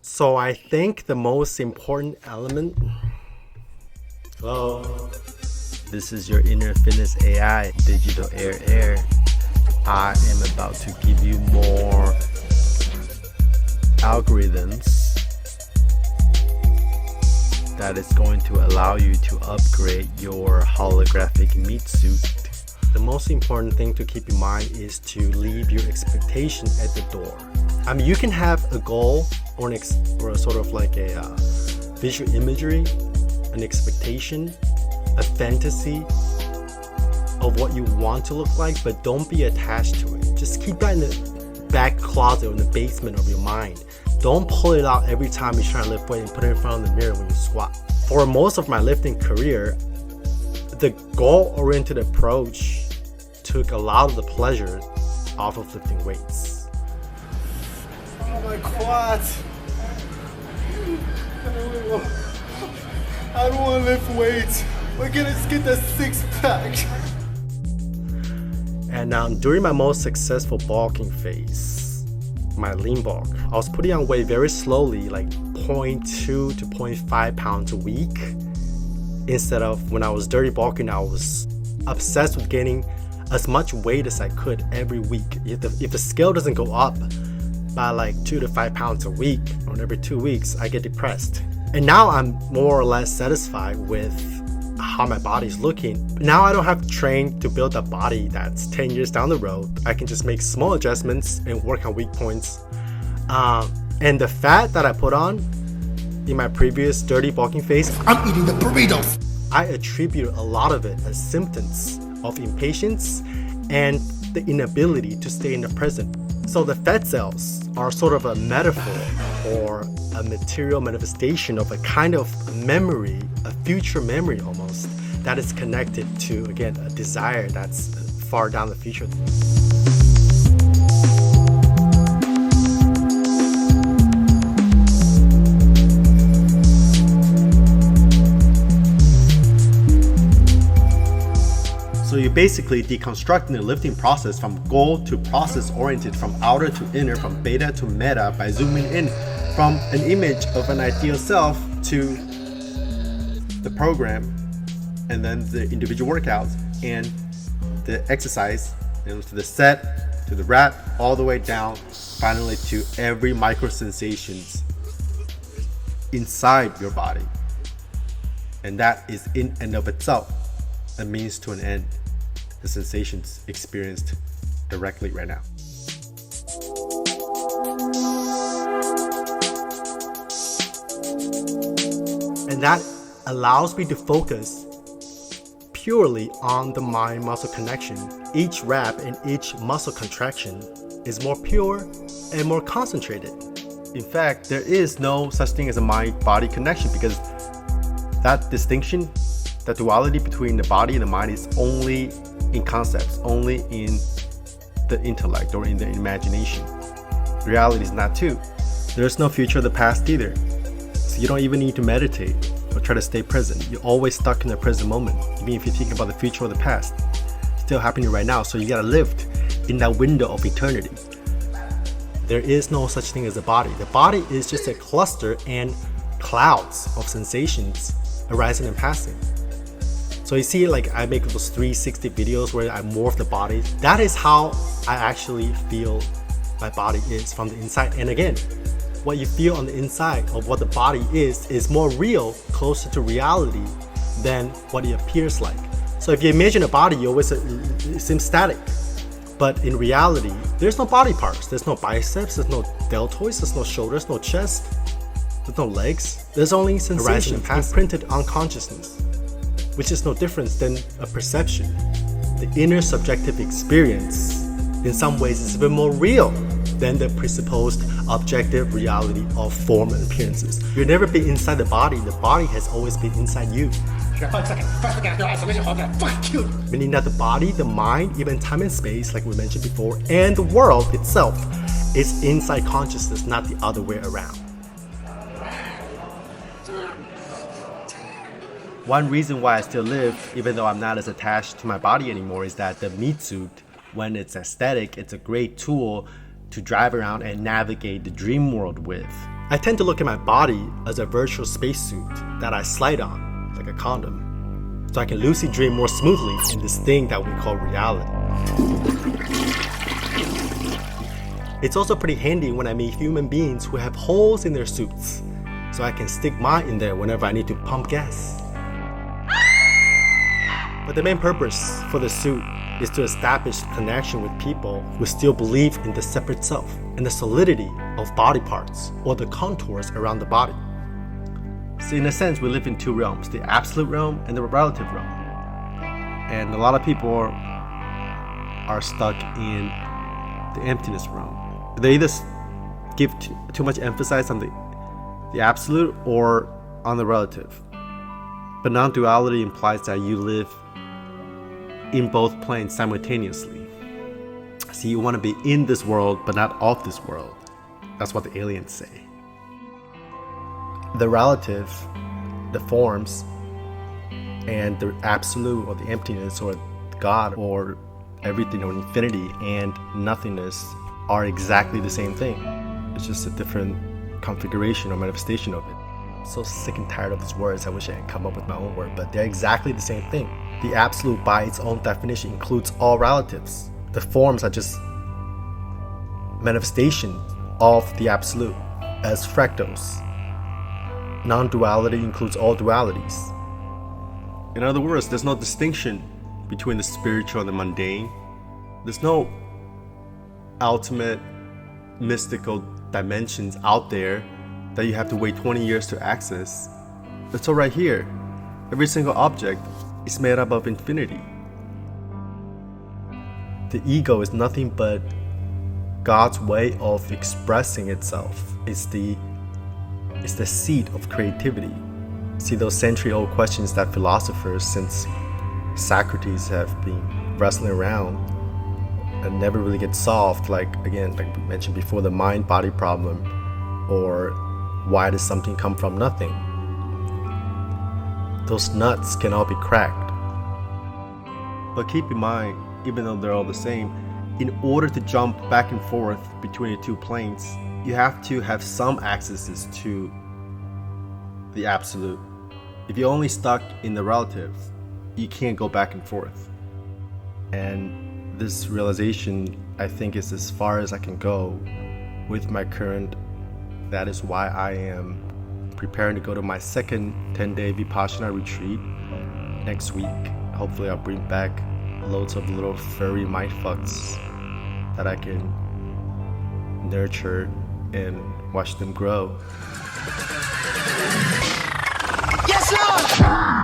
So I think the most important element. Hello, this is your inner fitness AI, Digital Air. I am about to give you more algorithms that is going to allow you to upgrade your holographic meat suit. The most important thing to keep in mind is to leave your expectation at the door. I mean, you can have a goal or a sort of like a visual imagery, an expectation, a fantasy of what you want to look like, but don't be attached to it. Just keep that in the back closet or in the basement of your mind. Don't pull it out every time you try to lift weight and put it in front of the mirror when you squat. For most of my lifting career, the goal-oriented approach took a lot of the pleasure off of lifting weights. Oh my quads! I don't want to lift weights. We're gonna get that six-pack. And during my most successful bulking phase, my lean bulk, I was putting on weight very slowly, like 0.2 to 0.5 pounds a week. Instead of when I was dirty bulking, I was obsessed with gaining as much weight as I could every week. If the scale doesn't go up by like 2 to 5 pounds a week or every 2 weeks, I get depressed. And now I'm more or less satisfied with how my body's looking. Now I don't have to train to build a body that's 10 years down the road. I can just make small adjustments and work on weak points. And the fat that I put on in my previous dirty bulking phase, I'm eating the burritos. I attribute a lot of it as symptoms of impatience and the inability to stay in the present. So the fat cells are sort of a metaphor or a material manifestation of a kind of memory, a future memory almost, that is connected to, again, a desire that's far down the future. So you're basically deconstructing the lifting process from goal to process oriented, from outer to inner, from beta to meta, by zooming in from an image of an ideal self to the program, and then the individual workouts and the exercise, to the set, to the wrap, all the way down, finally to every micro sensations inside your body. And that is in and of itself a means to an end. The sensations experienced directly right now. And that allows me to focus purely on the mind-muscle connection. Each rep and each muscle contraction is more pure and more concentrated. In fact, there is no such thing as a mind-body connection, because that distinction, that duality between the body and the mind, is only in concepts, only in the intellect or in the imagination. Reality is not two. There's no future or the past either. So you don't even need to meditate or try to stay present. You're always stuck in the present moment, even if you're thinking about the future or the past. It's still happening right now, so you gotta live in that window of eternity. There is no such thing as a body. The body is just a cluster and clouds of sensations arising and passing. So you see, like, I make those 360 videos where I morph the body. That is how I actually feel my body is from the inside. And again, what you feel on the inside of what the body is more real, closer to reality than what it appears like. So if you imagine a body, you always it seems static. But in reality, there's no body parts. There's no biceps, there's no deltoids, there's no shoulders, no chest, there's no legs. There's only sensation imprinted on consciousness, which is no different than a perception. The inner subjective experience, in some ways, is a bit more real than the presupposed objective reality of form and appearances. You've never been inside the body has always been inside you. Meaning that the body, the mind, even time and space, like we mentioned before, and the world itself is inside consciousness, not the other way around. One reason why I still live, even though I'm not as attached to my body anymore, is that the meat suit, when it's aesthetic, it's a great tool to drive around and navigate the dream world with. I tend to look at my body as a virtual spacesuit that I slide on, like a condom, so I can lucid dream more smoothly in this thing that we call reality. It's also pretty handy when I meet human beings who have holes in their suits, so I can stick mine in there whenever I need to pump gas. But the main purpose for the suit is to establish connection with people who still believe in the separate self and the solidity of body parts or the contours around the body. So in a sense, we live in two realms, the absolute realm and the relative realm. And a lot of people are stuck in the emptiness realm. They either give too much emphasis on the absolute or on the relative. But non-duality implies that you live in both planes simultaneously. So you want to be in this world but not of this world. That's what the aliens say. The relative, the forms, and the absolute or the emptiness or God or everything or infinity and nothingness are exactly the same thing. It's just a different configuration or manifestation of it. I'm so sick and tired of these words. I wish I had come up with my own word, but they're exactly the same thing. The absolute by its own definition includes all relatives. The forms are just manifestations of the absolute as fractals. Non-duality includes all dualities. In other words, there's no distinction between the spiritual and the mundane. There's no ultimate mystical dimensions out there that you have to wait 20 years to access. It's all right here. Every single object is made up of infinity. The ego is nothing but God's way of expressing itself. It's the seed of creativity. See, those century-old questions that philosophers since Socrates have been wrestling around and never really get solved, like we mentioned before, the mind-body problem, or why does something come from nothing? Those nuts can all be cracked. But keep in mind, even though they're all the same, in order to jump back and forth between the two planes, you have to have some accesses to the absolute. If you're only stuck in the relative, you can't go back and forth. And this realization, I think, is as far as I can go with my current. That is why I am preparing to go to my second 10-day Vipassana retreat next week. Hopefully I'll bring back loads of little furry mindfucks that I can nurture and watch them grow. Yes, Lord!